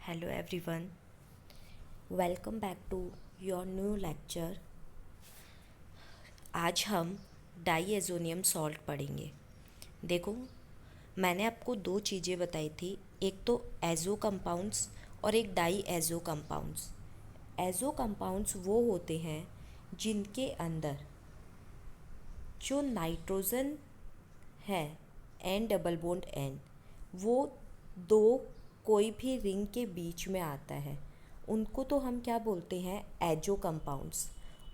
Hello everyone, welcome back to your new lecture. आज हम डाईएज़ोनियम salt पढ़ेंगे। देखो, मैंने आपको दो चीज़ें बताई थी, एक तो एज़ो कंपाउंड्स और एक डाईएज़ो कंपाउंड्स। एज़ो कंपाउंड्स वो होते हैं जिनके अंदर जो नाइट्रोजन है एन डबल बॉन्ड एन, वो दो कोई भी रिंग के बीच में आता है, उनको तो हम क्या बोलते हैं, एजो कंपाउंड्स।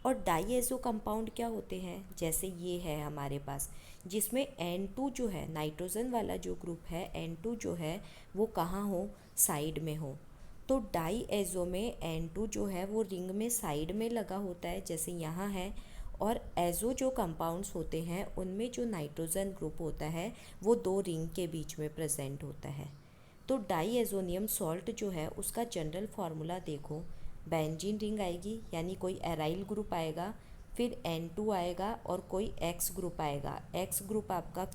और डाईएजो कंपाउंड क्या होते हैं, जैसे ये है हमारे पास, जिसमें N2 जो है, नाइट्रोजन वाला जो ग्रुप है N2 जो है वो कहाँ हो, साइड में हो। तो डाईएजो में N2 जो है वो रिंग में साइड में लगा होता है, जैसे यहाँ है। और एज़ो जो कंपाउंड्स होते हैं उनमें जो नाइट्रोजन ग्रुप होता है वो दो रिंग के बीच में प्रेजेंट होता है। तो डाईएज़ोनियम सॉल्ट जो है उसका जनरल फार्मूला देखो, बेंजीन रिंग आएगी यानी कोई एराइल ग्रुप आएगा, फिर N2 आएगा और कोई X ग्रुप आएगा। X ग्रुप आपका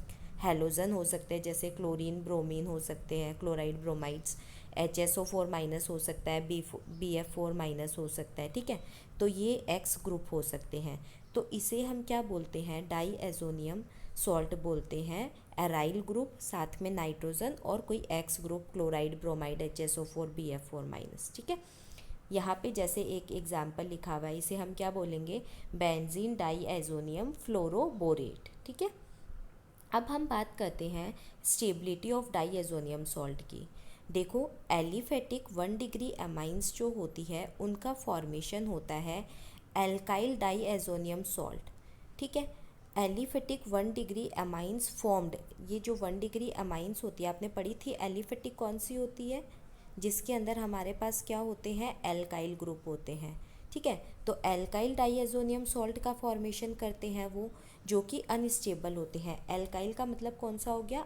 हेलोजन हो सकते हैं, जैसे क्लोरीन ब्रोमीन हो सकते हैं, क्लोराइड ब्रोमाइड्स। HSO4 माइनस हो सकता है, BF4 माइनस हो सकता है, ठीक है। तो ये X ग्रुप हो सकते हैं। तो इसे हम क्या बोलते हैं, डाईएज़ोनियम सॉल्ट बोलते हैं। एराइल ग्रुप, साथ में नाइट्रोजन और कोई x group, chloride bromide, HSO4 BF4 minus, ठीक है। यहाँ पे जैसे एक एग्जाम्पल लिखा हुआ है, इसे हम क्या बोलेंगे, बेंजीन डाईएज़ोनियम फ्लोरोबोरेट, ठीक है। अब हम बात करते हैं स्टेबिलिटी ऑफ डाईएज़ोनियम सॉल्ट की। देखो, एलिफेटिक 1 डिग्री एमाइंस जो होती है उनका फॉर्मेशन होता है एल्काइल डाईएज़ोनियम सॉल्ट, ठीक है। एलिफेटिक 1 डिग्री एमाइंस फॉर्म्ड, ये जो 1 डिग्री एमाइंस होती है आपने पढ़ी थी, एलिफेटिक कौन सी होती है, जिसके अंदर हमारे पास क्या होते हैं, एल्काइल ग्रुप होते हैं, ठीक है। तो एल्काइल डाईएज़ोनियम सॉल्ट का फॉर्मेशन करते हैं वो, जो कि अनस्टेबल होते हैं। एल्काइल का मतलब कौन सा हो गया,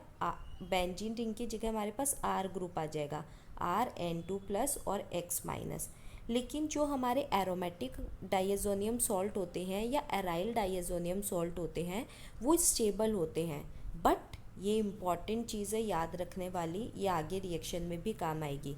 बेंजीन रिंग की जगह हमारे पास आर ग्रुप आ जाएगा, RN2+ और X माइनस। लेकिन जो हमारे एरोमेटिक डाईएज़ोनियम सॉल्ट होते हैं या एराइल डाईएज़ोनियम सॉल्ट होते हैं वो स्टेबल होते हैं। बट ये इम्पॉर्टेंट चीज़ है याद रखने वाली, ये आगे रिएक्शन में भी काम आएगी।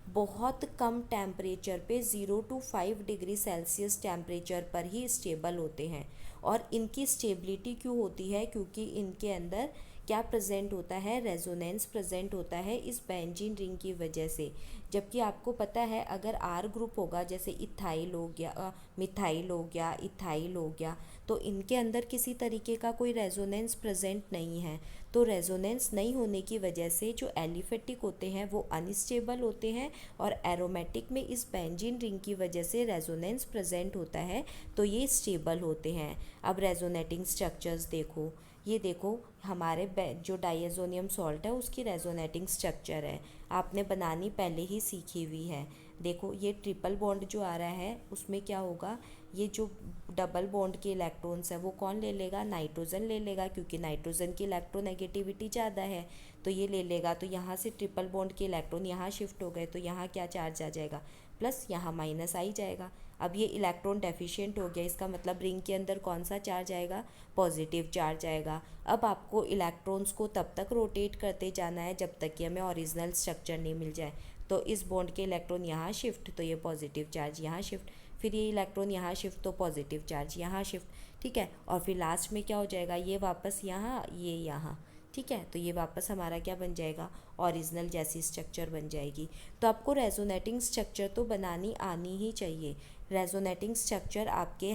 बहुत कम टेम्परेचर पे 0 to 5 डिग्री सेल्सियस टेम्परेचर पर ही स्टेबल होते हैं। और इनकी स्टेबिलिटी क्यों होती है, क्योंकि इनके अंदर क्या प्रेजेंट होता है, रेजोनेंस प्रेजेंट होता है इस बेंजीन रिंग की वजह से। जबकि आपको पता है अगर आर ग्रुप होगा, जैसे इथाइल हो गया, मिथाइल हो गया, इथाइल हो गया, तो इनके अंदर किसी तरीके का कोई रेजोनेंस प्रेजेंट नहीं है। तो रेजोनेंस नहीं होने की वजह से जो एलिफेटिक होते हैं वो अनस्टेबल होते हैं, और एरोमेटिक में इस बेंजीन रिंग की वजह से रेजोनेंस प्रेजेंट होता है, तो ये स्टेबल होते हैं। अब रेजोनेटिंग स्ट्रक्चर्स देखो, ये देखो हमारे जो डाईएज़ोनियम सॉल्ट है उसकी रेजोनेटिंग स्ट्रक्चर है, आपने बनानी पहले ही सीखी हुई है। देखो ये ट्रिपल बॉन्ड जो आ रहा है उसमें क्या होगा, ये जो डबल बॉन्ड के इलेक्ट्रॉन्स है वो कौन ले लेगा, नाइट्रोजन ले लेगा, क्योंकि नाइट्रोजन की इलेक्ट्रोनेगेटिविटी ज़्यादा है तो ये ले लेगा। तो यहाँ से ट्रिपल बॉन्ड के इलेक्ट्रॉन यहाँ शिफ्ट हो गए, तो यहाँ क्या चार्ज आ जाएगा, प्लस, यहाँ माइनस आ ही जाएगा। अब ये इलेक्ट्रॉन डेफिशिएंट हो गया, इसका मतलब रिंग के अंदर कौन सा चार्ज आएगा, पॉजिटिव चार्ज आएगा। अब आपको इलेक्ट्रॉन्स को तब तक रोटेट करते जाना है जब तक कि हमें ओरिजिनल स्ट्रक्चर नहीं मिल जाए। तो इस बॉन्ड के इलेक्ट्रॉन यहाँ शिफ्ट, तो ये पॉजिटिव चार्ज यहाँ शिफ्ट, फिर ये इलेक्ट्रॉन यहाँ शिफ्ट, तो पॉजिटिव चार्ज यहाँ शिफ्ट, ठीक है। और फिर लास्ट में क्या हो जाएगा, ये वापस यहाँ, ये यहाँ, ठीक है। तो ये वापस हमारा क्या बन जाएगा, ओरिजिनल जैसी स्ट्रक्चर बन जाएगी। तो आपको रेजोनेटिंग स्ट्रक्चर तो बनानी आनी ही चाहिए। रेजोनेटिंग स्ट्रक्चर आपके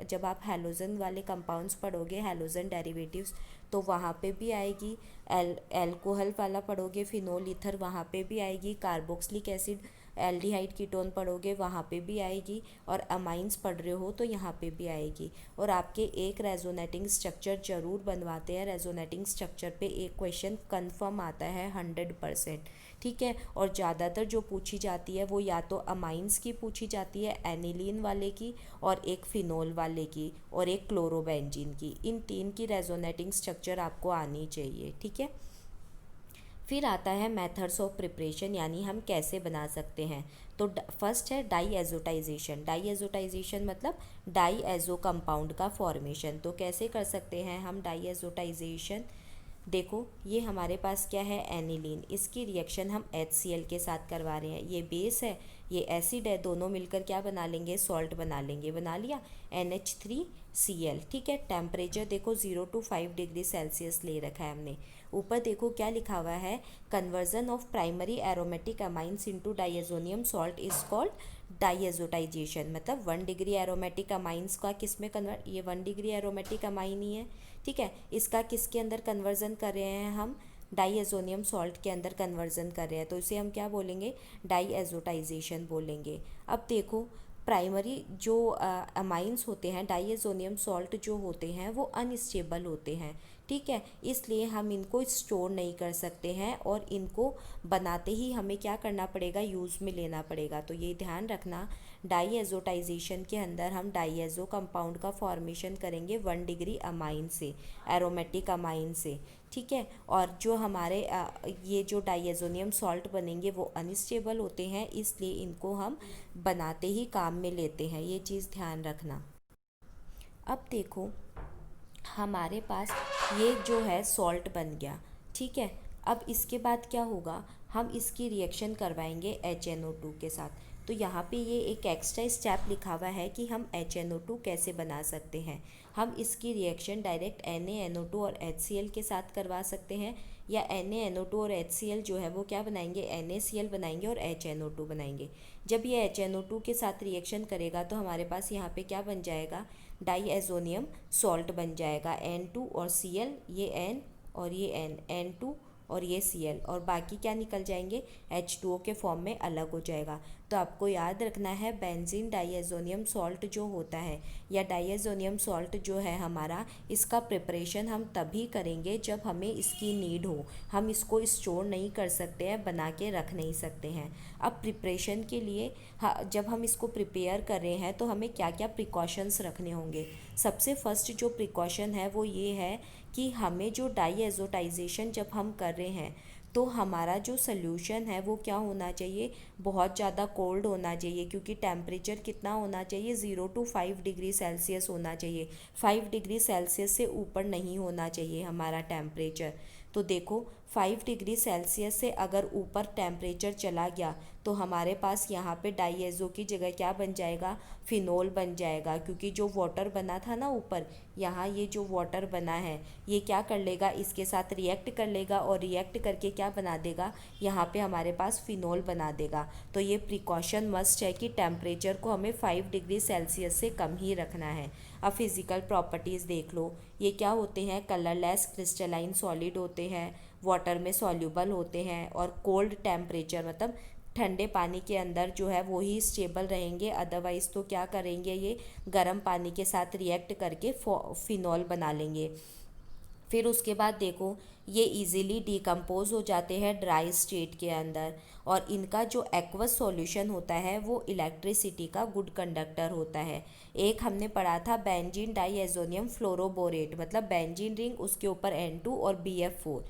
जब आप हैलोजन वाले कंपाउंड्स पढ़ोगे, हैलोजन डेरिवेटिव्स, तो वहाँ पे भी आएगी। एल्कोहल वाला पढ़ोगे, फिनोल ईथर, वहाँ पे भी आएगी। कार्बोक्सिलिक एसिड, एल्डिहाइड कीटोन पढ़ोगे, वहाँ पे भी आएगी। और अमाइंस पढ़ रहे हो तो यहाँ पे भी आएगी। और आपके एक रेजोनेटिंग स्ट्रक्चर जरूर बनवाते हैं, रेजोनेटिंग स्ट्रक्चर पे एक क्वेश्चन कन्फर्म आता है 100%, ठीक है। और ज़्यादातर जो पूछी जाती है वो या तो अमाइंस की पूछी जाती है, एनिलीन वाले की, और एक फिनोल वाले की, और एक क्लोरोबेंजीन की। इन तीन की रेजोनेटिंग स्ट्रक्चर आपको आनी चाहिए, ठीक है। फिर आता है मेथड्स ऑफ प्रिपरेशन, यानी हम कैसे बना सकते हैं। तो फर्स्ट है डाईएज़ोटाइजेशन। डाईएज़ोटाइजेशन मतलब डाईएज़ो कंपाउंड का फॉर्मेशन। तो कैसे कर सकते हैं हम डाईएज़ोटाइजेशन, देखो ये हमारे पास क्या है, एनिलीन। इसकी रिएक्शन हम HCl के साथ करवा रहे हैं। ये बेस है, ये एसिड है, दोनों मिलकर क्या बना लेंगे, सॉल्ट बना लेंगे। बना लिया, NH3Cl। ठीक है, टेम्परेचर देखो 0 to 5 डिग्री सेल्सियस ले रखा है हमने। ऊपर देखो क्या लिखा हुआ है, conversion of primary aromatic amines into diazonium salt is called diazotisation. मतलब 1 डिग्री एरोमेटिक अमाइंस का किस में कन्वर्ट, ये 1 डिग्री एरोमेटिक अमाइन ही है। ठीक है, इसका किसके अंदर कन्वर्जन कर रहे हैं हम, डाइएजोनियम सॉल्ट के अंदर कन्वर्जन कर रहे हैं, तो इसे हम क्या बोलेंगे, डाइएजोटाइजेशन बोलेंगे। अब देखो प्राइमरी जो अमाइंस होते हैं, डाइएजोनियम सॉल्ट जो होते हैं वो अनस्टेबल होते हैं। ठीक है, इसलिए हम इनको स्टोर नहीं कर सकते हैं और इनको बनाते ही हमें क्या करना पड़ेगा, यूज़ में लेना पड़ेगा। तो ये ध्यान रखना, डाइएजोटाइजेशन के अंदर हम डाइएजो कंपाउंड का फॉर्मेशन करेंगे 1 डिग्री अमाइन से, एरोमेटिक अमाइन से। ठीक है, और जो हमारे ये जो डाइएजोनियम सॉल्ट बनेंगे वो अनस्टेबल होते हैं, इसलिए इनको हम बनाते ही काम में लेते हैं। ये चीज़ ध्यान रखना। अब देखो हमारे पास ये जो है सॉल्ट बन गया। ठीक है, अब इसके बाद क्या होगा, हम इसकी रिएक्शन करवाएंगे HNO2 के साथ। तो यहाँ पे ये एक एक्स्ट्रा स्टेप लिखा हुआ है कि हम HNO2 कैसे बना सकते हैं। हम इसकी रिएक्शन डायरेक्ट NaNO2 और HCl के साथ करवा सकते हैं, या NaNO2 और HCl जो है वो क्या बनाएंगे, NaCl बनाएंगे और HNO2 बनाएंगे। जब ये HNO2 के साथ रिएक्शन करेगा तो हमारे पास यहाँ पे क्या बन जाएगा, डाइएजोनियम सॉल्ट बन जाएगा। N2 और Cl, ये N और ये N2 और ये Cl, और बाकी क्या निकल जाएंगे, H2O के फॉर्म में अलग हो जाएगा। तो आपको याद रखना है, बेंजीन डाइएजोनियम सॉल्ट जो होता है या डाइएजोनियम सॉल्ट जो है हमारा, इसका प्रिपरेशन हम तभी करेंगे जब हमें इसकी नीड हो। हम इसको स्टोर नहीं कर सकते हैं, बना के रख नहीं सकते हैं। अब प्रिपरेशन के लिए जब हम इसको प्रिपेयर कर रहे हैं तो हमें क्या क्या प्रिकॉशंस रखने होंगे। सबसे फर्स्ट जो प्रिकॉशन है वो ये है कि हमें जो डाइएजोटाइजेशन जब हम कर रहे हैं तो हमारा जो सल्यूशन है वो क्या होना चाहिए, बहुत ज़्यादा कोल्ड होना चाहिए, क्योंकि टेम्परेचर कितना होना चाहिए, 0 to 5 डिग्री सेल्सियस होना चाहिए। 5 डिग्री सेल्सियस से ऊपर नहीं होना चाहिए हमारा टेम्परेचर। तो देखो 5 डिग्री सेल्सियस से अगर ऊपर टेम्परेचर चला गया तो हमारे पास यहाँ पे डाइएजो की जगह क्या बन जाएगा, फिनोल बन जाएगा। क्योंकि जो वाटर बना था ना ऊपर, यहाँ ये जो वाटर बना है ये क्या कर लेगा, इसके साथ रिएक्ट कर लेगा और रिएक्ट करके क्या बना देगा, यहाँ पे हमारे पास फिनोल बना देगा। तो ये प्रिकॉशन मस्ट है कि टेम्परेचर को हमें 5 डिग्री सेल्सियस से कम ही रखना है। अब फिज़िकल प्रॉपर्टीज़ देख लो, ये क्या होते हैं, कलरलेस क्रिस्टलाइन सॉलिड होते हैं, वाटर में सॉल्यूबल होते हैं, और कोल्ड टेम्परेचर मतलब ठंडे पानी के अंदर जो है वो ही स्टेबल रहेंगे। अदरवाइज़ तो क्या करेंगे, ये गर्म पानी के साथ रिएक्ट करके फिनॉल बना लेंगे। फिर उसके बाद देखो ये इजीली डिकम्पोज हो जाते हैं ड्राई स्टेट के अंदर, और इनका जो एक्वस सॉल्यूशन होता है वो इलेक्ट्रिसिटी का गुड कंडक्टर होता है। एक हमने पढ़ा था बेंजीन डाइएजोनियम फ्लोरोबोरेट, मतलब बेंजीन रिंग, उसके ऊपर N2 और BF4,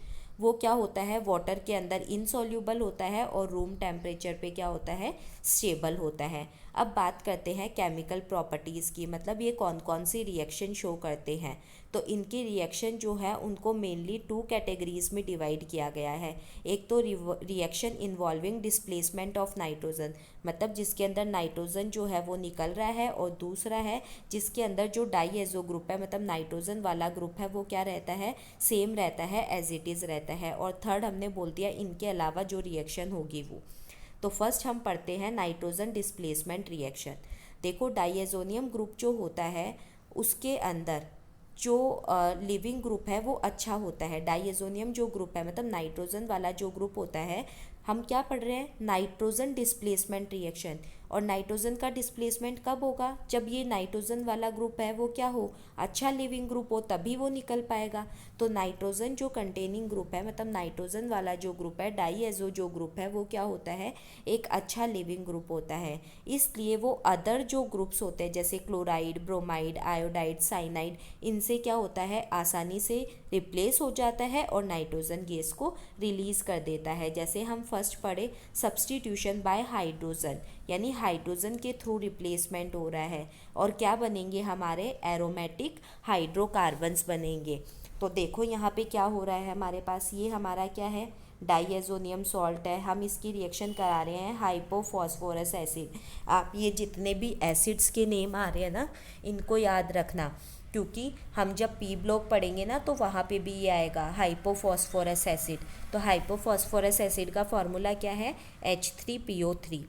वो क्या होता है, वाटर के अंदर इनसॉल्यूबल होता है और रूम टेम्परेचर पे क्या होता है, स्टेबल होता है। अब बात करते हैं केमिकल प्रॉपर्टीज़ की, मतलब ये कौन कौन सी रिएक्शन शो करते हैं। तो इनकी रिएक्शन जो है उनको मेनली 2 कैटेगरीज में डिवाइड किया गया है। एक तो reaction involving displacement of nitrogen, मतलब जिसके अंदर नाइट्रोजन जो है वो निकल रहा है, और दूसरा है जिसके अंदर जो डाइएजो ग्रुप है, मतलब नाइट्रोजन वाला ग्रुप है, वो क्या रहता है, सेम रहता है, एज इट इज़ रहता है। और थर्ड हमने बोल दिया इनके अलावा जो रिएक्शन होगी वो। तो फर्स्ट हम पढ़ते हैं नाइट्रोजन डिस्प्लेसमेंट रिएक्शन। देखो डाइएजोनियम ग्रुप जो होता है उसके अंदर जो लिविंग ग्रुप है वो अच्छा होता है। डाइएजोनियम जो ग्रुप है, मतलब नाइट्रोजन वाला जो ग्रुप होता है, हम क्या पढ़ रहे हैं, नाइट्रोजन डिस्प्लेसमेंट रिएक्शन। और नाइट्रोजन का डिस्प्लेसमेंट कब होगा, जब ये नाइट्रोजन वाला ग्रुप है वो क्या हो, अच्छा लिविंग ग्रुप हो, तभी वो निकल पाएगा। तो नाइट्रोजन जो कंटेनिंग ग्रुप है, मतलब नाइट्रोजन वाला जो ग्रुप है, डाइएजो जो ग्रुप है, वो क्या होता है, एक अच्छा लिविंग ग्रुप होता है। इसलिए वो अदर जो ग्रुप्स होते हैं जैसे क्लोराइड, ब्रोमाइड, आयोडाइड, साइनाइड, इनसे क्या होता है, आसानी से रिप्लेस हो जाता है और नाइट्रोजन गैस को रिलीज़ कर देता है। जैसे हम फर्स्ट पढ़े सब्सटीट्यूशन बाय हाइड्रोजन, यानी हाइड्रोजन के थ्रू रिप्लेसमेंट हो रहा है, और क्या बनेंगे हमारे एरोमेटिक हाइड्रोकार्बन्स बनेंगे। तो देखो यहाँ पे क्या हो रहा है हमारे पास, ये हमारा क्या है, डाईएजोनियम सॉल्ट है। हम इसकी रिएक्शन करा रहे हैं हाइपोफॉस्फोरस एसिड। आप ये जितने भी एसिड्स के नेम आ रहे हैं ना, इनको याद रखना, क्योंकि हम जब पी ब्लॉक पढ़ेंगे ना तो वहाँ पे भी ये आएगा हाइपोफॉस्फोरस एसिड। तो हाइपोफॉस्फोरस एसिड का फॉर्मूला क्या है, H3PO3।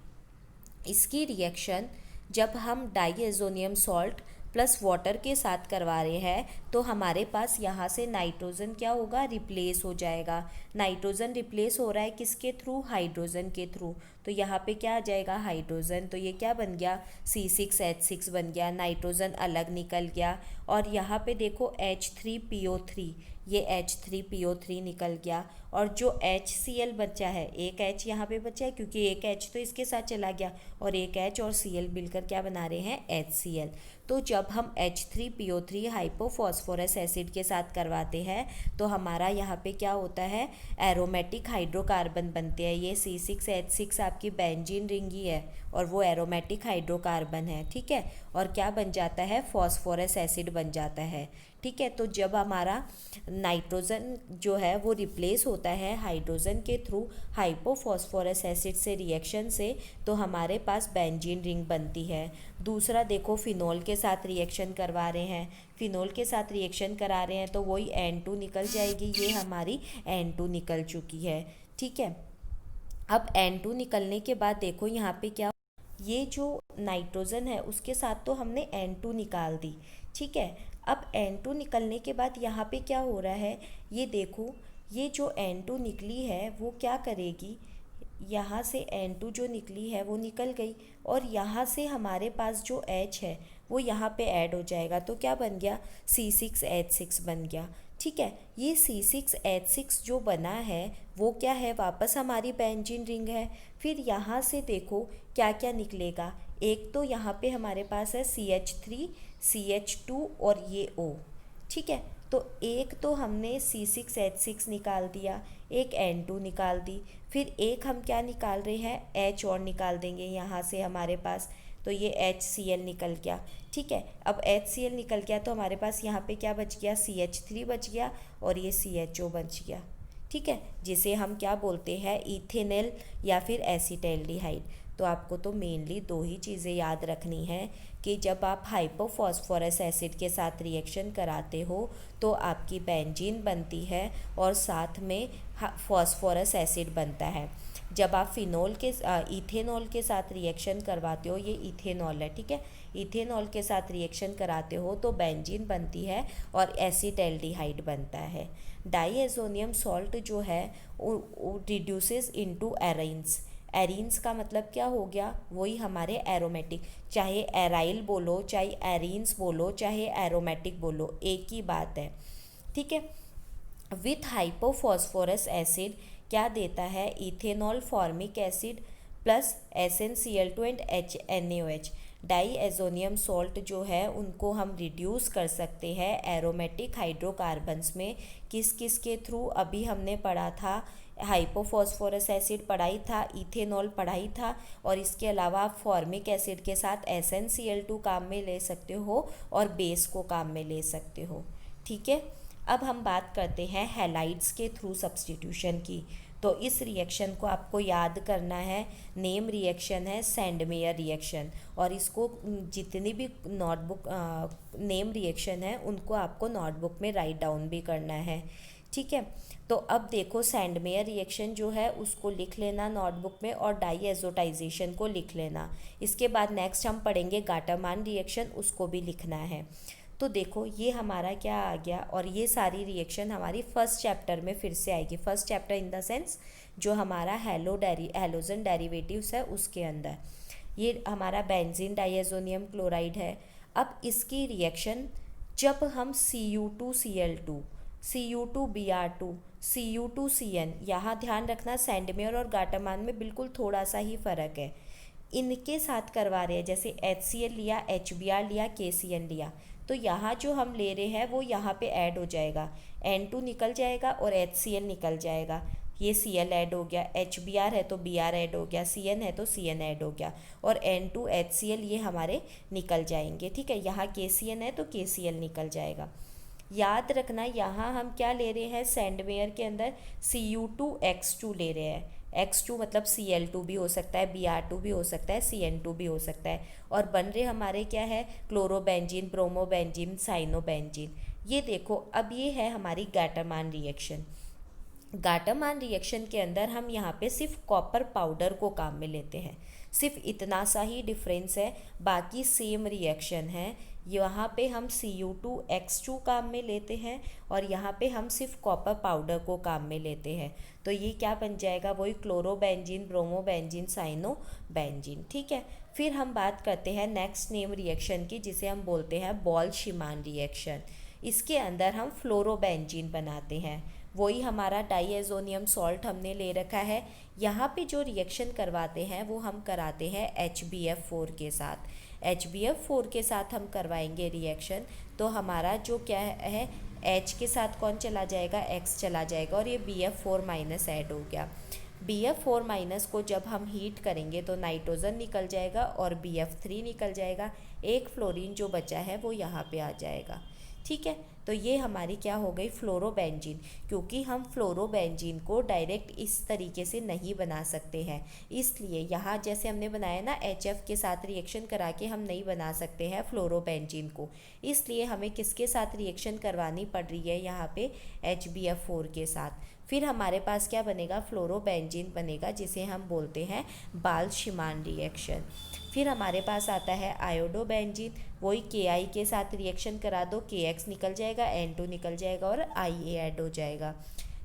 इसकी रिएक्शन जब हम डाईएजोनियम सॉल्ट प्लस वाटर के साथ करवा रहे हैं तो हमारे पास यहाँ से नाइट्रोजन क्या होगा, रिप्लेस हो जाएगा। नाइट्रोजन रिप्लेस हो रहा है किसके थ्रू, हाइड्रोजन के थ्रू। तो यहाँ पे क्या आ जाएगा, हाइड्रोजन। तो ये क्या बन गया, C6H6 बन गया, नाइट्रोजन अलग निकल गया। और यहाँ पे देखो H3PO3, ये H3PO3 निकल गया। और जो HCl बचा है, एक H यहाँ पे बचा है क्योंकि एक H तो इसके साथ चला गया, और एक H और Cl मिलकर क्या बना रहे हैं, HCl। तो जब हम H3PO3 हाइपोफॉस्फोरस एसिड के साथ करवाते हैं तो हमारा यहाँ पे क्या होता है, एरोमेटिक हाइड्रोकार्बन बनते हैं। ये C6H6 आपकी बेंजीन रिंग ही है और वो एरोमेटिक हाइड्रोकार्बन है, ठीक है। और क्या बन जाता है, फॉस्फोरस एसिड बन जाता है, ठीक है। तो जब हमारा नाइट्रोजन जो है वो रिप्लेस होता है हाइड्रोजन के थ्रू हाइपोफॉस्फोरस एसिड से रिएक्शन से, तो हमारे पास बेंजीन रिंग बनती है। दूसरा देखो, फिनोल के साथ रिएक्शन करवा रहे हैं, फिनोल के साथ रिएक्शन करा रहे हैं तो वही N2 निकल जाएगी, ये हमारी N2 निकल चुकी है, ठीक है। अब N2 निकलने के बाद देखो यहाँ पे क्या, ये जो नाइट्रोजन है उसके साथ तो हमने N2 निकाल दी, ठीक है। अब N2 निकलने के बाद यहाँ पे क्या हो रहा है, ये देखो, ये जो N2 निकली है वो क्या करेगी, यहाँ से N2 जो निकली है वो निकल गई, और यहाँ से हमारे पास जो H है वो यहाँ पे ऐड हो जाएगा। तो क्या बन गया, C6H6 बन गया, ठीक है। ये C6H6 जो बना है वो क्या है, वापस हमारी बेंजीन रिंग है। फिर यहाँ से देखो क्या क्या निकलेगा, एक तो यहाँ पे हमारे पास है CH3, CH2 और ये O, ठीक है। तो एक तो हमने C6H6 निकाल दिया, एक N2 निकाल दी, फिर एक हम क्या निकाल रहे हैं, H और निकाल देंगे यहाँ से हमारे पास, तो ये HCl निकल गया, ठीक है। अब HCl निकल गया तो हमारे पास यहाँ पे क्या बच गया, CH3 बच गया और ये CHO बच गया, ठीक है, जिसे हम क्या बोलते हैं, इथेनॉल या फिर एसिटाल्डिहाइड। तो आपको तो मेनली दो ही चीज़ें याद रखनी है कि जब आप हाइपोफॉस्फोरस एसिड के साथ रिएक्शन कराते हो तो आपकी बेंजीन बनती है और साथ में फॉस्फोरस एसिड बनता है। जब आप फिनोल के इथेनॉल के साथ रिएक्शन करवाते हो, ये इथेनॉल है, ठीक है, इथेनॉल के साथ रिएक्शन कराते हो तो बेंजीन बनती है और एसिटाल्डिहाइड बनता है। डाईएजोनियम सॉल्ट जो है वो रिड्यूसेस इनटू एराइन्स। एरीन्स का मतलब क्या हो गया, वही हमारे एरोमेटिक, चाहे एराइल बोलो, चाहे एरीन्स बोलो, चाहे एरोमेटिक बोलो, एक ही बात है, ठीक है। विथ हाइपोफॉस्फोरस एसिड क्या देता है, ethanol formic acid plus SnCl2 and HNaOH। Diazonium salt जो है उनको हम रिड्यूस कर सकते हैं एरोमेटिक हाइड्रोकार्बन्स में, किस किस के थ्रू, अभी हमने पढ़ा था, हाइपोफॉस्फोरस एसिड पढ़ाई था, इथेनॉल पढ़ाई था, और इसके अलावा आप फॉर्मिक एसिड के साथ SnCl2 काम में ले सकते हो और बेस को काम में ले सकते हो, ठीक है। अब हम बात करते हैं हैलाइड्स के थ्रू सब्स्टिट्यूशन की। तो इस रिएक्शन को आपको याद करना है, नेम रिएक्शन है सैंडमेयर रिएक्शन, और इसको जितनी भी नोटबुक नेम रिएक्शन है उनको आपको नोटबुक में राइट डाउन भी करना है, ठीक है। तो अब देखो, सैंडमेयर रिएक्शन जो है उसको लिख लेना नोटबुक में और डाईएजोटाइजेशन को लिख लेना। इसके बाद नेक्स्ट हम पढ़ेंगे गाटामान रिएक्शन, उसको भी लिखना है। तो देखो ये हमारा क्या आ गया, और ये सारी रिएक्शन हमारी फर्स्ट चैप्टर में फिर से आएगी। First chapter in the sense जो हमारा हैलोजन डेरिवेटिव्स है उसके अंदर। ये हमारा बेंजीन डाईएजोनियम क्लोराइड है। अब इसकी रिएक्शन जब हम Cu2Cl2, Cu2Br2, Cu2Cn, यहाँ ध्यान रखना सैंडमेयर और गाटामान में बिल्कुल थोड़ा सा ही फ़र्क है, इनके साथ करवा रहे हैं, जैसे HCl लिया, HBr लिया, KCN लिया, तो यहाँ जो हम ले रहे हैं वो यहाँ पे ऐड हो जाएगा, N2 निकल जाएगा और HCl निकल जाएगा, ये Cl ऐड हो गया, HBr है तो Br ऐड हो गया, Cn है तो Cn ऐड हो गया, और N2 HCl ये हमारे निकल जाएंगे, ठीक है। यहाँ KCN है तो KCl निकल जाएगा। याद रखना यहाँ हम क्या ले रहे हैं, सैंडवेयर के अंदर Cu2X2 ले रहे हैं। X2 मतलब Cl2 भी हो सकता है, Br2 भी हो सकता है, Cn2 भी हो सकता है। और बन रहे हमारे क्या है, क्लोरोबेंजीन, ब्रोमोबेंजीन, साइनोबेंजीन। ये देखो, अब ये है हमारी गाटामान रिएक्शन। गाटामान रिएक्शन के अंदर हम यहाँ पे सिर्फ कॉपर पाउडर को काम में लेते हैं, सिर्फ इतना सा ही डिफरेंस है, बाकी सेम रिएक्शन है। यहाँ पे हम Cu2X2 काम में लेते हैं और यहाँ पे हम सिर्फ कॉपर पाउडर को काम में लेते हैं। तो ये क्या बन जाएगा, वही क्लोरोबेंजीन, ब्रोमोबेंजीन, साइनोबेंजीन। ठीक है। फिर हम बात करते हैं नेक्स्ट नेम रिएक्शन की, जिसे हम बोलते हैं बॉल्शमान रिएक्शन। इसके अंदर हम फ्लोरोबेंजीन बनाते हैं, वही हमारा डाईएजोनियम सॉल्ट हमने ले रखा है। यहाँ पे जो रिएक्शन करवाते हैं वो हम कराते हैं HbF4 के साथ। HbF4 के साथ हम करवाएंगे रिएक्शन, तो हमारा जो क्या है, H के साथ कौन चला जाएगा, X चला जाएगा और ये BF4 माइनस ऐड हो गया। BF4 माइनस को जब हम हीट करेंगे तो नाइट्रोजन निकल जाएगा और BF3 निकल जाएगा। एक फ्लोरीन जो बचा है वो यहाँ पे आ जाएगा। ठीक है। तो ये हमारी क्या हो गई, फ्लोरोबेंजीन। क्योंकि हम फ्लोरोबेंजीन को डायरेक्ट इस तरीके से नहीं बना सकते हैं, इसलिए यहाँ जैसे हमने बनाया ना HF के साथ रिएक्शन करा के हम नहीं बना सकते हैं फ्लोरोबेंजीन को, इसलिए हमें किसके साथ रिएक्शन करवानी पड़ रही है यहाँ पे, HbF4 के साथ। फिर हमारे पास क्या बनेगा, फ्लोरोबेंजीन बनेगा, जिसे हम बोलते हैं बाल्शमान रिएक्शन। फिर हमारे पास आता है आयोडोबेंजीन, वही Ki के साथ रिएक्शन करा दो, KX निकल जाएगा, N2 निकल जाएगा और Ia ऐड हो जाएगा।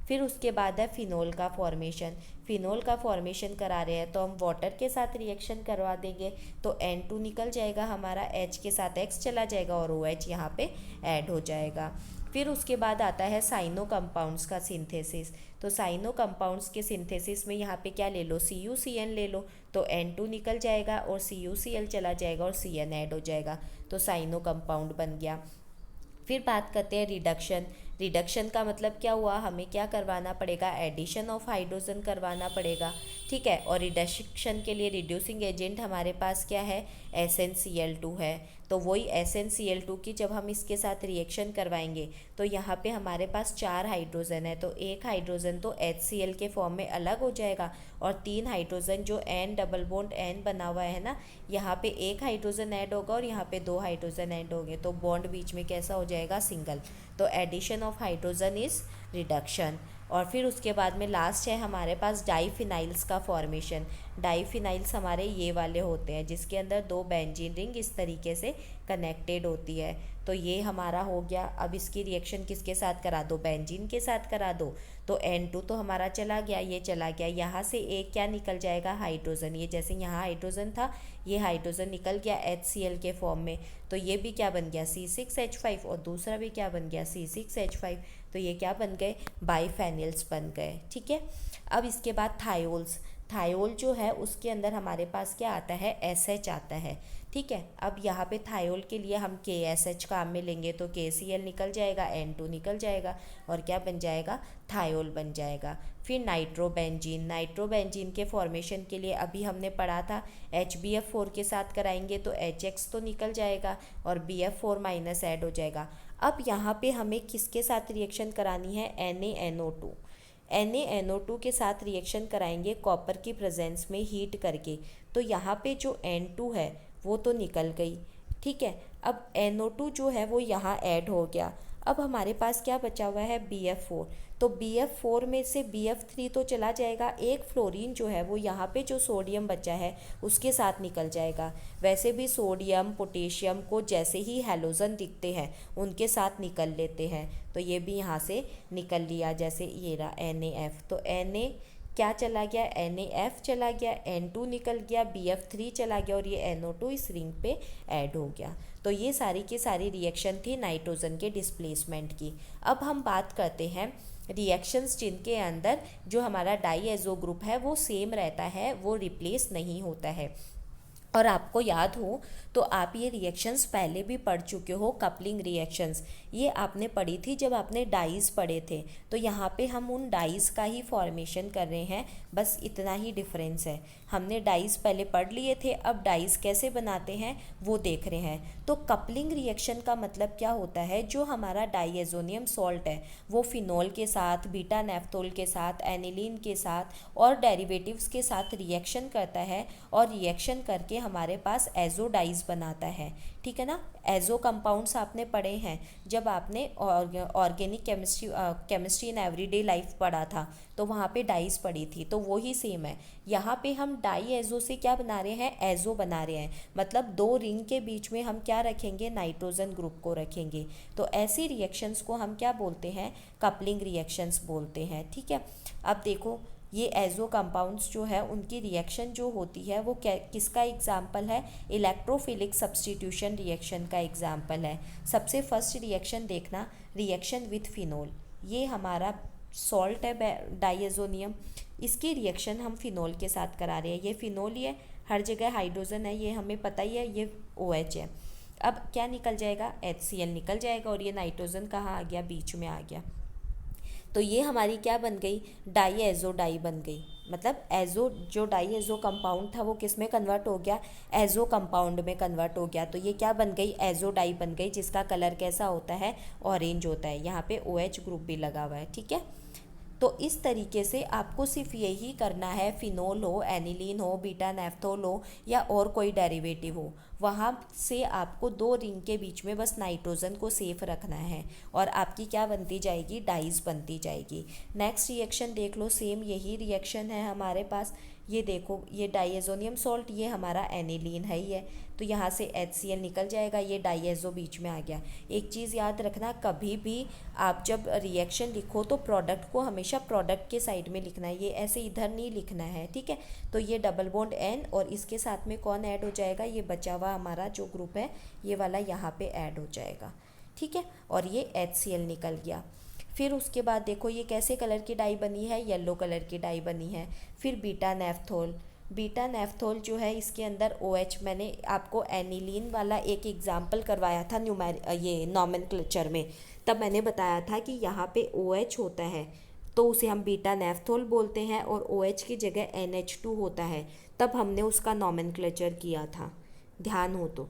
फिर उसके बाद है फिनोल का फॉर्मेशन। फिनोल का फॉर्मेशन करा रहे हैं तो हम वाटर के साथ रिएक्शन करवा देंगे, तो N2 निकल जाएगा हमारा, H के साथ X चला जाएगा और OH यहाँ पे ऐड हो जाएगा। फिर उसके बाद आता है साइनो कंपाउंड्स का सिंथेसिस। तो साइनो कंपाउंड्स के सिंथेसिस में यहाँ पे क्या ले लो, CuCN ले लो, तो N2 निकल जाएगा और CuCl चला जाएगा और Cn ऐड हो जाएगा, तो साइनो कंपाउंड बन गया। फिर बात करते हैं रिडक्शन। रिडक्शन का मतलब क्या हुआ, हमें क्या करवाना पड़ेगा, एडिशन ऑफ हाइड्रोजन करवाना पड़ेगा। ठीक है। और रिडक्शन के लिए रिड्यूसिंग एजेंट हमारे पास क्या है, SnCl2 है। तो वही SnCl2 की जब हम इसके साथ रिएक्शन करवाएंगे तो यहाँ पे हमारे पास 4 हाइड्रोजन है, तो एक हाइड्रोजन तो HCl के फॉर्म में अलग हो जाएगा और 3 हाइड्रोजन जो N डबल बॉन्ड N बना हुआ है ना, यहाँ पे एक हाइड्रोजन ऐड होगा और यहाँ पे 2 हाइड्रोजन ऐड होंगे, तो बॉन्ड बीच में कैसा हो जाएगा, सिंगल। तो addition of hydrogen is reduction. और फिर उसके बाद में लास्ट है हमारे पास डाईफिनाइल्स का फॉर्मेशन। डाईफिनाइल्स हमारे ये वाले होते हैं जिसके अंदर 2 बेंजीन रिंग इस तरीके से कनेक्टेड होती है। तो ये हमारा हो गया। अब इसकी रिएक्शन किसके साथ करा दो, बेंजीन के साथ करा दो, तो N2 तो हमारा चला गया, ये चला गया, यहाँ से एक क्या निकल जाएगा, हाइड्रोजन। ये जैसे यहाँ हाइड्रोजन था, ये हाइड्रोजन निकल गया HCl के फॉर्म में, तो ये भी क्या बन गया, C6H5 और दूसरा भी क्या बन गया, C6H5। तो ये क्या बन गए, बाईफेनिल्स बन गए। ठीक है। अब इसके बाद थायोल्स। थायोल जो है उसके अंदर हमारे पास क्या आता है, SH आता है। ठीक है। अब यहाँ पे थायोल के लिए हम KSH काम में लेंगे, तो KCl निकल जाएगा, N2 निकल जाएगा और क्या बन जाएगा, थायोल बन जाएगा। फिर नाइट्रोबेंजीन। नाइट्रोबेंजीन के फॉर्मेशन के लिए अभी हमने पढ़ा था HbF4 के साथ कराएंगे तो HX तो निकल जाएगा और BF4 माइनस ऐड हो जाएगा। अब यहाँ पे हमें किसके साथ रिएक्शन करानी है, NaNO2। NaNO2 के साथ रिएक्शन कराएंगे कॉपर की प्रेजेंस में हीट करके, तो यहाँ पे जो N2 है वो तो निकल गई। ठीक है। अब NO2 जो है वो यहाँ ऐड हो गया। अब हमारे पास क्या बचा हुआ है, BF4। तो BF4 में से BF3 तो चला जाएगा, एक फ्लोरीन जो है वो यहाँ पे जो सोडियम बचा है उसके साथ निकल जाएगा। वैसे भी सोडियम पोटेशियम को जैसे ही हैलोजन दिखते हैं उनके साथ निकल लेते हैं, तो ये भी यहाँ से निकल लिया, जैसे ये रहा NaF। तो Na क्या चला गया, NaF चला गया, N2 निकल गया, BF3 चला गया और ये NO2 इस रिंग पे ऐड हो गया। तो ये सारी की सारी रिएक्शन थी नाइट्रोजन के डिस्प्लेसमेंट की। अब हम बात करते हैं रिएक्शंस जिनके अंदर जो हमारा डाईएजो ग्रुप है वो सेम रहता है, वो रिप्लेस नहीं होता है। और आपको याद हो तो आप ये रिएक्शंस पहले भी पढ़ चुके हो, कपलिंग रिएक्शंस ये आपने पढ़ी थी जब आपने डाइज पढ़े थे। तो यहाँ पे हम उन डाइज का ही फॉर्मेशन कर रहे हैं, बस इतना ही डिफरेंस है। हमने डाइज पहले पढ़ लिए थे, अब डाइज कैसे बनाते हैं वो देख रहे हैं। तो कपलिंग रिएक्शन का मतलब क्या होता है, जो हमारा डाइएजोनियम सॉल्ट है वो फिनोल के साथ, बीटा नेफ्थोल के साथ, एनिलीन के साथ और डेरिवेटिव्स के साथ रिएक्शन करता है और रिएक्शन करके हमारे पास एजो डाइज बनाता है। ठीक है ना। एजो कंपाउंड्स आपने पढ़े हैं जब आपने organic chemistry in everyday life पढ़ा था, तो वहाँ पे डाइज पढ़ी थी, तो वो ही सेम है। यहाँ पे हम डाई एजो से क्या बना रहे हैं, एजो बना रहे हैं, मतलब दो रिंग के बीच में हम क्या रखेंगे, नाइट्रोजन ग्रुप को रखेंगे। तो ऐसी रिएक्शंस को हम क्या बोलते हैं, कपलिंग रिएक्शंस बोलते हैं। ठीक है। अब देखो ये एजो कंपाउंड्स जो है उनकी रिएक्शन जो होती है वो किसका एग्जाम्पल है, इलेक्ट्रोफिलिक सब्स्टिट्यूशन रिएक्शन का एग्जाम्पल है। सबसे फर्स्ट रिएक्शन देखना, रिएक्शन विथ फिनोल। ये हमारा सॉल्ट है डाइएजोनियम, इसकी रिएक्शन हम फिनोल के साथ करा रहे हैं। ये फिनोल ही है, हर जगह हाइड्रोजन है, ये हमें पता ही है, ये OH है। अब क्या निकल जाएगा, HCl निकल जाएगा और ये नाइट्रोजन कहाँ आ गया, बीच में आ गया। तो ये हमारी क्या बन गई, डाई एजो डाई बन गई। मतलब एजो जो डाई एजो कंपाउंड था वो किस में कन्वर्ट हो गया, एजो कंपाउंड में कन्वर्ट हो गया। तो ये क्या बन गई, एजो डाई बन गई, जिसका कलर कैसा होता है, ऑरेंज होता है। यहाँ पे OH ग्रुप भी लगा हुआ है। ठीक है। तो इस तरीके से आपको सिर्फ यही करना है, फिनोल हो, एनिलीन हो, बीटा नेफ्थोल हो या और कोई डेरिवेटिव हो, वहाँ से आपको दो रिंग के बीच में बस नाइट्रोजन को सेफ रखना है और आपकी क्या बनती जाएगी, डाइज बनती जाएगी। नेक्स्ट रिएक्शन देख लो, सेम यही रिएक्शन है हमारे पास। ये देखो, ये डाइएजोनियम सॉल्ट, ये हमारा एनिलीन है ही है, तो यहाँ से HCl निकल जाएगा, ये डाइएजो बीच में आ गया। एक चीज़ याद रखना, कभी भी आप जब रिएक्शन लिखो तो प्रोडक्ट को हमेशा प्रोडक्ट के साइड में लिखना है, ये ऐसे इधर नहीं लिखना है। ठीक है। तो ये डबल बॉन्ड N और इसके साथ में कौन ऐड हो जाएगा, ये बचा हुआ हमारा जो ग्रुप है ये वाला यहाँ पे ऐड हो जाएगा। ठीक है। और ये HCl निकल गया। फिर उसके बाद देखो ये कैसे कलर की डाई बनी है, येलो कलर की डाई बनी है। फिर बीटा नेफ्थोल, बीटा नेफ्थोल जो है इसके अंदर OH, मैंने आपको एनिलीन वाला एक एग्जाम्पल करवाया था ये नॉमेनक्लेचर में, तब मैंने बताया था कि यहाँ पे OH होता है तो उसे हम बीटा नेफ्थोल बोलते हैं और OH की जगह NH2 होता है, तब हमने उसका नॉमेनक्लेचर किया था, ध्यान हो तो।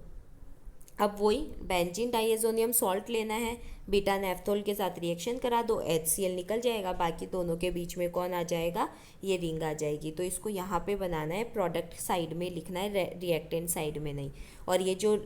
अब वही बेंजीन डाइएजोनियम सॉल्ट लेना है, बीटा नेफ्थोल के साथ रिएक्शन करा दो, HCl निकल जाएगा, बाकी दोनों के बीच में कौन आ जाएगा, ये रिंग आ जाएगी। तो इसको यहाँ पे बनाना है, प्रोडक्ट साइड में लिखना है, रिएक्टेंट साइड में नहीं। और ये जो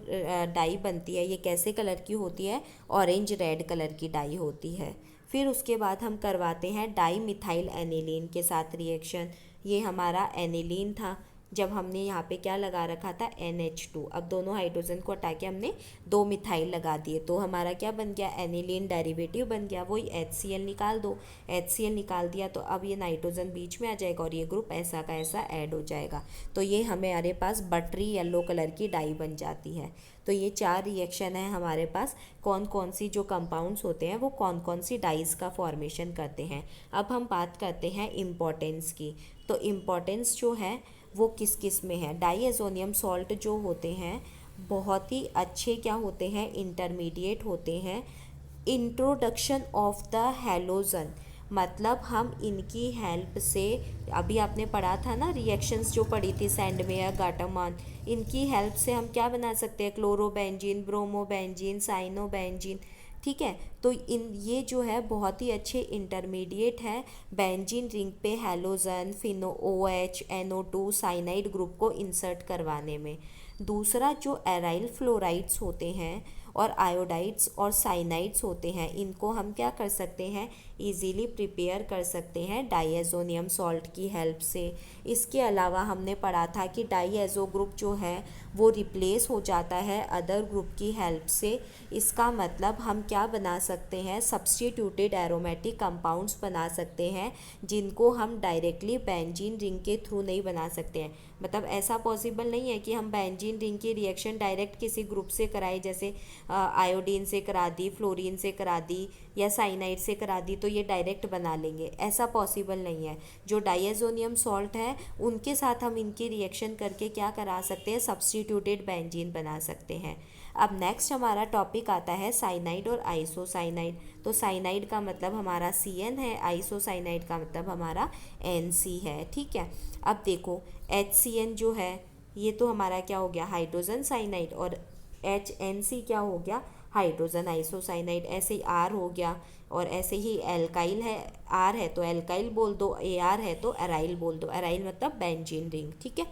डाई बनती है ये कैसे कलर की होती है, ऑरेंज रेड कलर की डाई होती है। फिर उसके बाद हम करवाते हैं डाई मिथाइल एनिलीन के साथ रिएक्शन। ये हमारा एनिलीन था, जब हमने यहाँ पे क्या लगा रखा था, NH2। अब दोनों हाइड्रोजन को हटा के हमने दो मिथाइल लगा दिए, तो हमारा क्या बन गया, एनिलीन डेरिवेटिव बन गया। वही HCl निकाल दो, HCl निकाल दिया तो अब ये नाइट्रोजन बीच में आ जाएगा और ये ग्रुप ऐसा का ऐसा ऐड हो जाएगा। तो ये हमारे पास बटरी येलो कलर की डाई बन जाती है। तो ये चार रिएक्शन है हमारे पास, कौन कौन सी जो कंपाउंड्स होते हैं वो कौन कौन सी डाइज का फॉर्मेशन करते हैं। अब हम बात करते हैं इम्पोर्टेंस की। तो इम्पोर्टेंस जो है वो किस किस में है, डाइएजोनियम सॉल्ट जो होते हैं बहुत ही अच्छे क्या होते हैं, इंटरमीडिएट होते हैं। इंट्रोडक्शन ऑफ द हैलोजन, मतलब हम इनकी हेल्प से, अभी आपने पढ़ा था ना रिएक्शंस जो पढ़ी थी सैंडमेयर गाटामान, इनकी हेल्प से हम क्या बना सकते हैं, क्लोरोबेंजीन, ब्रोमोबेंजीन, साइनोबेंजीन। ठीक है। तो ये जो है बहुत ही अच्छे इंटरमीडिएट है बेंजीन रिंग पे halogen, Fino, OH, NO2 cyanide group को इंसर्ट करवाने में। दूसरा जो एराइल फ्लोराइड्स होते हैं और आयोडाइड्स और साइनाइड्स होते हैं, इनको हम क्या कर सकते हैं, इजीली प्रिपेयर कर सकते हैं डाइएजोनियम सॉल्ट की हेल्प से। इसके अलावा हमने पढ़ा था कि डाइएजो ग्रुप जो है वो रिप्लेस हो जाता है अदर ग्रुप की हेल्प से। इसका मतलब हम क्या बना सकते हैं, सब्स्टिट्यूटेड एरोमेटिक कंपाउंड्स बना सकते हैं, जिनको हम डायरेक्टली बेंजीन रिंग के थ्रू नहीं बना सकते हैं। मतलब ऐसा पॉसिबल नहीं है कि हम बेंजीन रिंग की रिएक्शन डायरेक्ट किसी ग्रुप से कराएं, जैसे आयोडीन से करा दी, फ्लोरीन से करा दी, या साइनाइड से करा दी तो ये डायरेक्ट बना लेंगे, ऐसा पॉसिबल नहीं है। जो डाइएजोनियम सॉल्ट है उनके साथ हम इनकी रिएक्शन करके क्या करा सकते हैं, सब्स्टिट्यूटेड बेंजीन बना सकते हैं। अब नेक्स्ट हमारा टॉपिक आता है साइनाइड और आइसोसाइनाइड। तो साइनाइड का मतलब हमारा CN है, आइसोसाइनाइड का मतलब हमारा NC है, ठीक है। अब देखो HCN जो है ये तो हमारा क्या हो गया, हाइड्रोजन साइनाइड, और HNC क्या हो गया, हाइड्रोजन आइसोसाइनाइड। ऐसे ही R हो गया, और ऐसे ही एल्काइल है, R है तो एल्काइल बोल दो, AR है तो एराइल बोल दो। एराइल मतलब बेंजीन रिंग, ठीक है।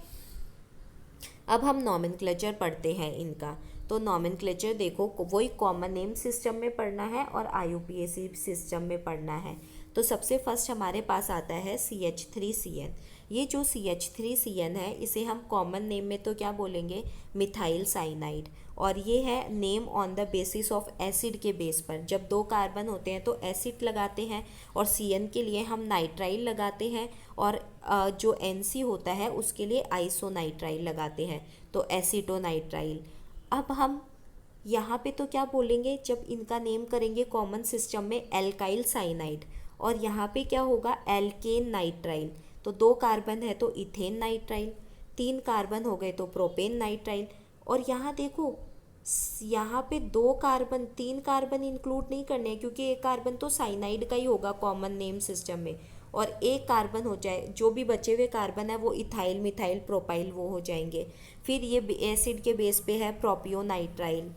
अब हम नॉमेनक्लेचर पढ़ते हैं इनका। तो नॉमेनक्लेचर देखो वही कॉमन नेम सिस्टम में पढ़ना है और IUPAC सिस्टम में पढ़ना है। तो सबसे फर्स्ट हमारे पास आता है CH3CN। ये जो CH3CN है इसे हम कॉमन नेम में तो क्या बोलेंगे, मिथाइल साइनाइड। और ये है name on the basis of acid के बेस पर। जब दो कार्बन होते हैं तो एसिड लगाते हैं, और CN के लिए हम नाइट्राइल लगाते हैं, और जो NC होता है उसके लिए आइसोनाइट्राइल लगाते हैं, तो एसीटोनाइट्राइल। अब हम यहाँ पे तो क्या बोलेंगे, जब इनका नेम करेंगे कॉमन सिस्टम में, एल्काइल साइनाइड, और यहाँ पे क्या होगा, एल्केन नाइट्राइल। तो दो कार्बन है तो इथेन नाइट्राइल, तीन कार्बन हो गए तो प्रोपेन नाइट्राइल। और यहाँ देखो यहाँ पे दो कार्बन, तीन कार्बन इंक्लूड नहीं करने हैं, क्योंकि एक कार्बन तो साइनाइड का ही होगा कॉमन नेम सिस्टम में, और एक कार्बन हो जाए, जो भी बचे हुए कार्बन है वो इथाइल मिथाइल प्रोपाइल वो हो जाएंगे। फिर ये एसिड के बेस पे है प्रोपियोनाइट्राइल।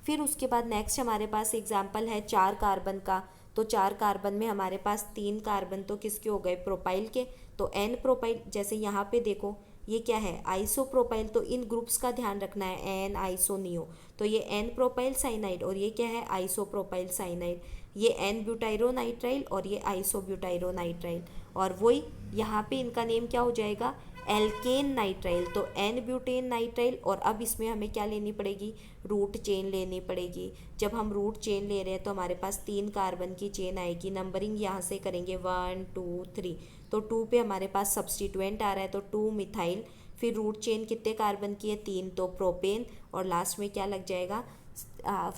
फिर उसके बाद नेक्स्ट हमारे पास एग्जाम्पल है चार कार्बन का। तो चार कार्बन में हमारे पास तीन कार्बन तो किसके हो गए, प्रोपाइल के, तो N प्रोपाइल। जैसे यहाँ पे देखो ये क्या है, आइसोप्रोपाइल, तो इन ग्रुप्स का ध्यान रखना है, N आइसोनियो, तो ये N प्रोपाइल साइनाइड, और ये क्या है, आइसोप्रोपाइल साइनाइड। ये N ब्यूटाइरोनाइट्राइल और ये आइसोब्यूटाइरोनाइट्राइल। और वही यहाँ पे इनका नेम क्या हो जाएगा, एल्केन नाइट्राइल, तो N ब्यूटेन नाइट्राइल। और अब इसमें हमें क्या लेनी पड़ेगी, रूट चेन लेनी पड़ेगी। जब हम रूट चेन ले रहे हैं तो हमारे पास तीन कार्बन की चेन आएगी, नंबरिंग यहाँ से करेंगे 1 2 3, तो 2 पे हमारे पास सब्स्टिट्यूएंट आ रहा है तो 2 मिथाइल। फिर रूट चेन कितने कार्बन की है, 3, तो प्रोपेन, और लास्ट में क्या लग जाएगा,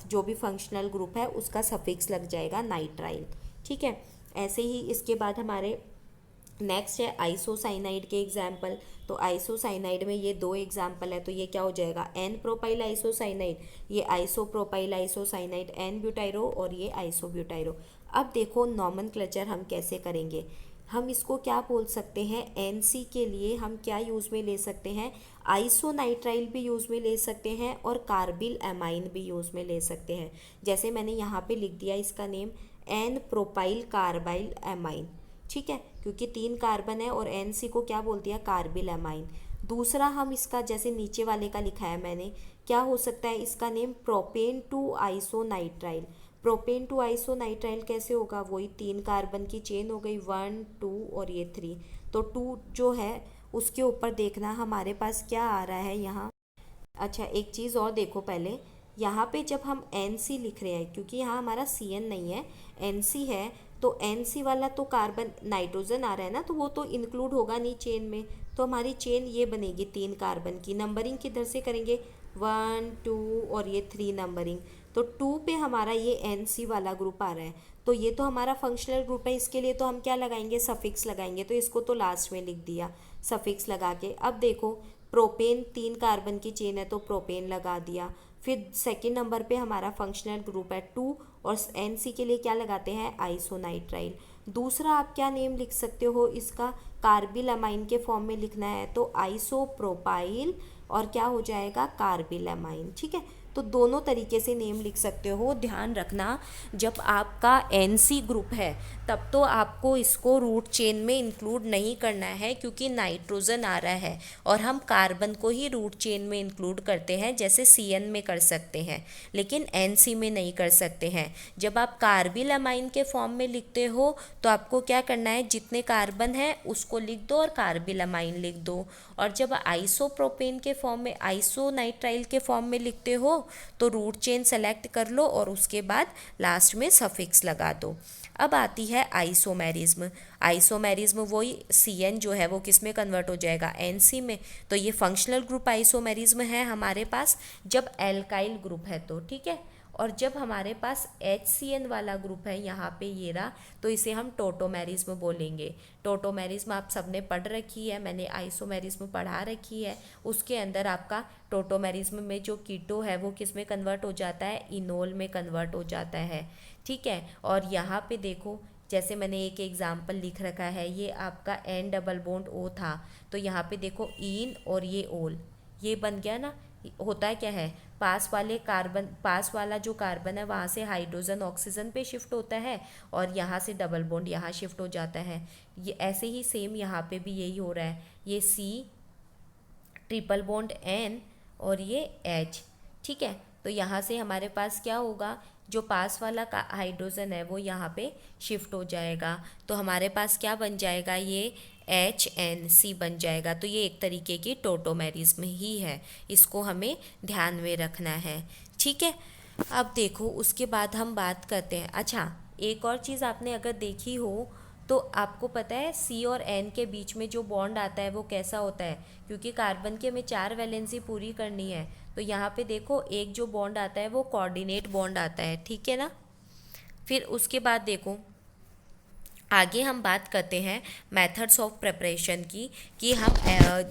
जो भी फंक्शनल ग्रुप है उसका सफिक्स लग जाएगा नाइट्राइल, ठीक है। ऐसे ही इसके बाद हमारे नेक्स्ट है आइसोसाइनाइड के एग्जाम्पल। तो आइसोसाइनाइड में ये दो एग्जाम्पल है, तो ये क्या हो जाएगा, N प्रोपाइल आइसोसाइनाइड, ये आइसोप्रोपाइल आइसोसाइनाइड, N ब्यूटाइरो, और ये आइसोब्यूटाइरो। अब देखो नॉमेनक्लेचर हम कैसे करेंगे, हम इसको क्या बोल सकते हैं, NC के लिए हम क्या यूज़ में ले सकते हैं, आइसोनाइट्राइल भी यूज़ में ले सकते हैं, और कार्बिल एमाइन भी यूज़ में ले सकते हैं। जैसे मैंने यहाँ पे लिख दिया इसका name, N propyl carbyl amine, ठीक है, क्योंकि तीन कार्बन है, और NC को क्या बोल दिया, कार्बिल एमाइन। दूसरा हम इसका जैसे नीचे वाले का लिखा है मैंने, क्या हो सकता है इसका name, propane to isonitrile. Propane to isonitrile कैसे होगा, वही तीन कार्बन की चेन हो गई, 1 2 और ये 3, तो 2 जो है उसके ऊपर देखना हमारे पास क्या आ रहा है यहाँ। अच्छा एक चीज़ और देखो पहले, यहाँ पे जब हम NC लिख रहे हैं, क्योंकि यहाँ हमारा CN नहीं है, NC है, तो NC वाला तो कार्बन नाइट्रोजन आ रहा है ना, तो वो तो इंक्लूड होगा नहीं चेन में, तो हमारी चेन ये बनेगी तीन कार्बन की। नंबरिंग किधर से करेंगे, 1 2 और ये 3 नंबरिंग, तो 2 पे हमारा ये NC वाला ग्रुप आ रहा है, तो ये तो हमारा फंक्शनल ग्रुप है, इसके लिए तो हम क्या लगाएंगे, सफिक्स लगाएंगे, तो इसको तो लास्ट में लिख दिया सफिक्स लगा के। अब देखो प्रोपेन तीन कार्बन की चेन है तो प्रोपेन लगा दिया। फिर सेकंड नंबर पे हमारा फंक्शनल ग्रुप है 2, और NC के लिए क्या लगाते हैं, आइसोनाइट्राइल। दूसरा आप क्या नेम लिख सकते हो इसका, कार्बिल अमाइन के फॉर्म में लिखना है तो आइसोप्रोपाइल, और क्या हो जाएगा, कार्बिल अमाइन, ठीक है। तो दोनों तरीके से नेम लिख सकते हो। ध्यान रखना जब आपका NC ग्रुप है तब तो आपको इसको रूट चेन में इंक्लूड नहीं करना है, क्योंकि नाइट्रोजन आ रहा है, और हम कार्बन को ही रूट चेन में इंक्लूड करते हैं, जैसे CN में कर सकते हैं, लेकिन NC में नहीं कर सकते हैं। जब आप कार्बिल अमाइन के फॉर्म में लिखते हो तो आपको क्या करना है, जितने कार्बन है उसको लिख दो और कार्बिल अमाइन लिख दो। और जब आइसोप्रोपेन के फॉर्म में, आइसोनाइट्राइल के फॉर्म में लिखते हो तो रूट चेन सेलेक्ट कर लो और उसके बाद लास्ट में सफिक्स लगा दो। अब आती है आइसोमेरिज्म। आइसोमेरिज्म वही CN जो है वो किस में कन्वर्ट हो जाएगा, NC में। तो ये फंक्शनल ग्रुप आइसोमेरिज्म है हमारे पास जब एल्काइल ग्रुप है तो, ठीक है। और जब हमारे पास HCN वाला ग्रुप है यहाँ पे ये रहा, तो इसे हम टोटोमेरिज्म बोलेंगे। टोटोमेरिज्म आप सबने पढ़ रखी है, मैंने आइसोमेरिज्म पढ़ा रखी है। उसके अंदर आपका टोटोमेरिज्म में जो कीटो है वो किस में कन्वर्ट हो जाता है, इनोल में कन्वर्ट हो जाता है, ठीक है। और यहाँ पे देखो, जैसे मैंने एक एग्जाम्पल लिख रखा है, ये आपका N डबल बॉन्ड O था, तो यहाँ पे देखो इन और ये ओल, ये बन गया ना। होता है क्या है, पास वाले कार्बन, पास वाला जो कार्बन है वहाँ से हाइड्रोजन ऑक्सीजन पे शिफ्ट होता है और यहाँ से डबल बॉन्ड यहाँ शिफ्ट हो जाता है। ये ऐसे ही सेम यहाँ पे भी यही हो रहा है, ये C ट्रिपल बॉन्ड N और ये H, ठीक है। तो यहाँ से हमारे पास क्या होगा, जो पास वाला का हाइड्रोजन है वो यहाँ पे शिफ्ट हो जाएगा, तो हमारे पास क्या बन जाएगा, ये HNC बन जाएगा। तो ये एक तरीके की टोटोमेरिज्म ही है, इसको हमें ध्यान में रखना है, ठीक है। अब देखो उसके बाद हम बात करते हैं, अच्छा एक और चीज़ आपने अगर देखी हो तो आपको पता है C और N के बीच में जो बॉन्ड आता है वो कैसा होता है, क्योंकि कार्बन के हमें 4 वैलेंसी पूरी करनी है, तो यहाँ पे देखो एक जो बॉन्ड आता है वो कोऑर्डिनेट बॉन्ड आता है, ठीक है ना। फिर उसके बाद देखो आगे हम बात करते हैं मेथड्स ऑफ प्रिपरेशन की, कि हम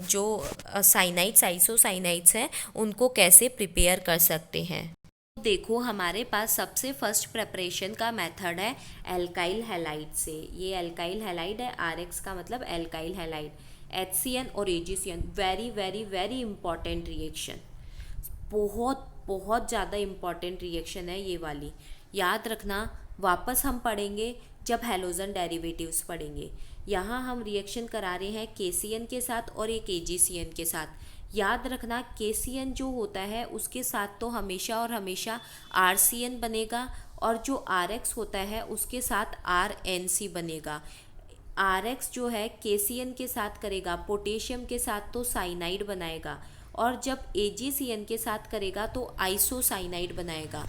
जो साइनाइड्स, आइसोसाइनाइड्स हैं उनको कैसे प्रिपेयर कर सकते हैं। देखो हमारे पास सबसे फर्स्ट प्रिपरेशन का मेथड है एल्काइल हैलाइड से। ये एल्काइल हैलाइड है, RX का मतलब एल्काइल हैलाइड। HCN और AgCN very very very important reaction, बहुत बहुत ज़्यादा इम्पॉर्टेंट रिएक्शन है ये वाली, याद रखना। वापस हम पढ़ेंगे जब हैलोजन डेरिवेटिव्स पढ़ेंगे। यहाँ हम रिएक्शन करा रहे हैं KCN के साथ और एक AgCN के साथ। याद रखना KCN जो होता है उसके साथ तो हमेशा और हमेशा RCN बनेगा, और जो RX होता है उसके साथ RNC बनेगा। RX जो है KCN के साथ करेगा, पोटेशियम के साथ तो साइनाइड बनाएगा, और जब AgCN के साथ करेगा तो आइसोसाइनाइड बनाएगा।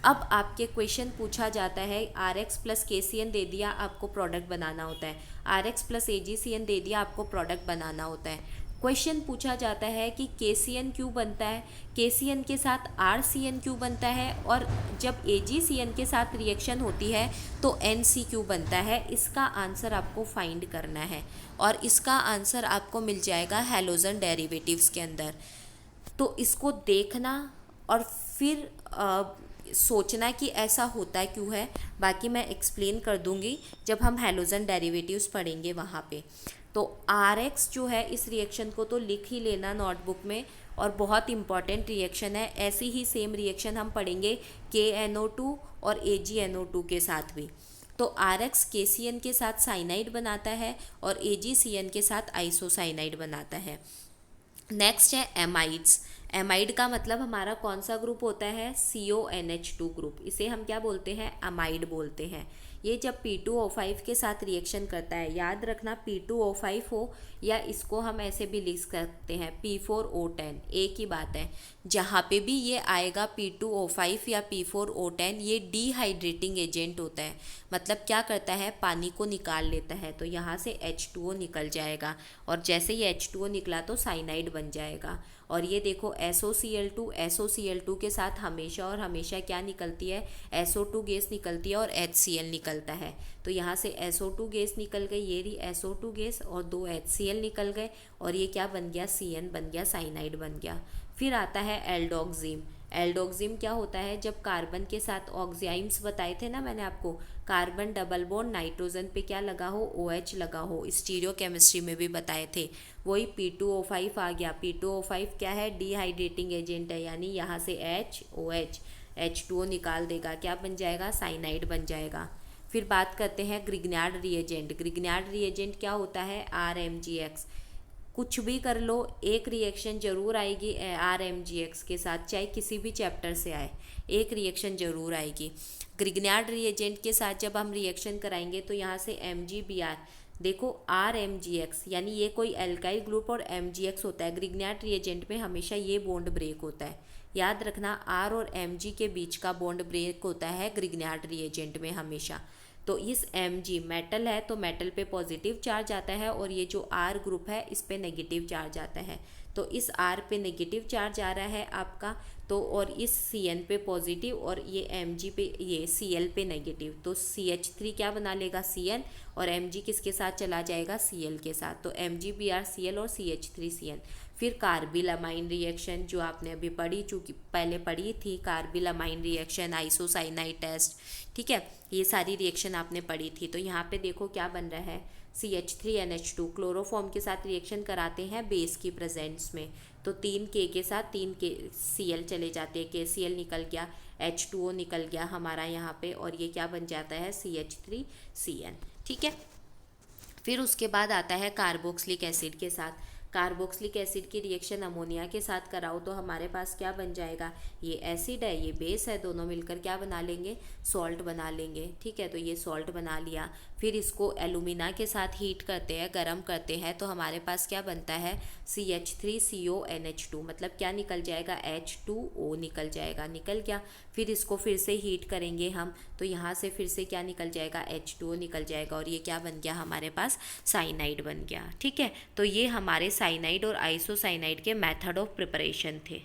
अब आपके क्वेश्चन पूछा जाता है, RX प्लस KCN दे दिया आपको प्रोडक्ट बनाना होता है, RX प्लस AgCN दे दिया आपको प्रोडक्ट बनाना होता है। क्वेश्चन पूछा जाता है कि KCN क्यों बनता है, KCN के साथ RCN क्यों बनता है, और जब AgCN के साथ रिएक्शन होती है तो NC क्यों बनता है। इसका आंसर आपको फाइंड करना है, और इसका आंसर आपको मिल जाएगा हैलोजन डेरिवेटिव्स के अंदर। तो इसको देखना और फिर सोचना कि ऐसा होता क्यों है, बाकी मैं एक्सप्लेन कर दूंगी जब हम हैलोजन डेरिवेटिव्स पढ़ेंगे वहाँ पे। तो RX जो है इस रिएक्शन को तो लिख ही लेना नोटबुक में, और बहुत इंपॉर्टेंट रिएक्शन है। ऐसी ही सेम रिएक्शन हम पढ़ेंगे KNO2 और AgNO2 के साथ भी। तो RX KCN के साथ साइनाइड बनाता है और AgCN के साथ आइसोसाइनाइड बनाता है। नेक्स्ट है एमाइड्स। एमाइड का मतलब हमारा कौन सा ग्रुप होता है, CONH2 ग्रुप। इसे हम क्या बोलते हैं, अमाइड बोलते हैं। ये जब P2O5 के साथ रिएक्शन करता है, याद रखना P2O5 हो, या इसको हम ऐसे भी लिख सकते हैं P4O10, एक ही बात है। जहाँ पे भी ये आएगा P2O5 या P4O10, ये डिहाइड्रेटिंग एजेंट होता है, मतलब क्या करता है, पानी को निकाल लेता है। तो यहाँ से H2O निकल जाएगा, और जैसे ही H2O निकला तो साइनाइड बन जाएगा। और ये देखो SOCl2 के साथ हमेशा और हमेशा क्या निकलती है, SO2 गैस निकलती है और HCl निकलता है। तो यहाँ से SO2 गैस निकल गई, ये रही SO2 गैस, और 2 HCl निकल गए, और ये क्या बन गया, CN बन गया, साइनाइड बन गया। फिर आता है एल्डोक्सिम। एल्डोक्सिम क्या होता है, जब कार्बन के साथ ऑक्साइड्स बताए थे ना मैंने आपको, कार्बन डबल बॉन्ड नाइट्रोजन पे क्या लगा हो, OH लगा हो, स्टीरियो केमिस्ट्री में भी बताए थे। वही P2O5 आ गया। P2O5 क्या है, डिहाइड्रेटिंग एजेंट है, यानी यहाँ से OH H2O निकाल देगा, क्या बन जाएगा, साइनाइड बन जाएगा। फिर बात करते हैं ग्रिग्नार्ड रिएजेंट। ग्रिग्नार्ड रिएजेंट क्या होता है, RMGX। कुछ भी कर लो, एक रिएक्शन जरूर आएगी RMGX के साथ, चाहे किसी भी चैप्टर से आए, एक रिएक्शन जरूर आएगी। ग्रिग्नार्ड रिएजेंट के साथ जब हम रिएक्शन कराएंगे तो यहाँ से MgBr, देखो RMGX, यानी ये कोई एल्काइल ग्रुप और MgX होता है। ग्रिग्नार्ड रिएजेंट में हमेशा ये बॉन्ड ब्रेक होता है, याद रखना R और Mg के बीच का बॉन्ड ब्रेक होता है ग्रिग्नार्ड रिएजेंट में हमेशा। तो इस Mg मेटल है तो मेटल पे पॉजिटिव चार्ज आता है, और ये जो R ग्रुप है इस पे नेगेटिव चार्ज आता है। तो इस R पे नेगेटिव चार्ज आ रहा है आपका, तो और इस Cn पे पॉजिटिव और ये Mg पे, ये Cl पे नेगेटिव, तो CH3 क्या बना लेगा Cn, और Mg किसके साथ चला जाएगा Cl के साथ, तो MgBrCl और CH3Cn। फिर कार्बिलामाइन रिएक्शन जो आपने अभी पढ़ी, चूँकि पहले पढ़ी थी, कार्बिलामाइन रिएक्शन, आइसोसाइनाइड टेस्ट, ठीक है, ये सारी रिएक्शन आपने पढ़ी थी। तो यहाँ पे देखो क्या बन रहा है, CH3NH2 क्लोरोफॉर्म के साथ रिएक्शन कराते हैं बेस की प्रेजेंस में, तो 3K के साथ 3K Cl चले जाते हैं, KCl निकल गया, H2O निकल गया हमारा यहाँ पे, और ये क्या बन जाता है CH3Cn, ठीक है। फिर उसके बाद आता है कार्बोक्सिलिक एसिड के साथ। कार्बोक्सिलिक एसिड की रिएक्शन अमोनिया के साथ कराओ तो हमारे पास क्या बन जाएगा, ये एसिड है, ये बेस है, दोनों मिलकर क्या बना लेंगे, सॉल्ट बना लेंगे, ठीक है। तो ये सॉल्ट बना लिया। फिर इसको एलुमिना के साथ हीट करते हैं, गर्म करते हैं, तो हमारे पास क्या बनता है CH3CONH2, मतलब क्या निकल जाएगा, H2O निकल जाएगा, निकल गया। फिर इसको फिर से हीट करेंगे हम, तो यहाँ से फिर से क्या निकल जाएगा, H2O निकल जाएगा, और ये क्या बन गया हमारे पास, साइनाइड बन गया, ठीक है। तो ये हमारे साइनाइड और आइसोसाइनाइड के मेथड ऑफ प्रिपरेशन थे।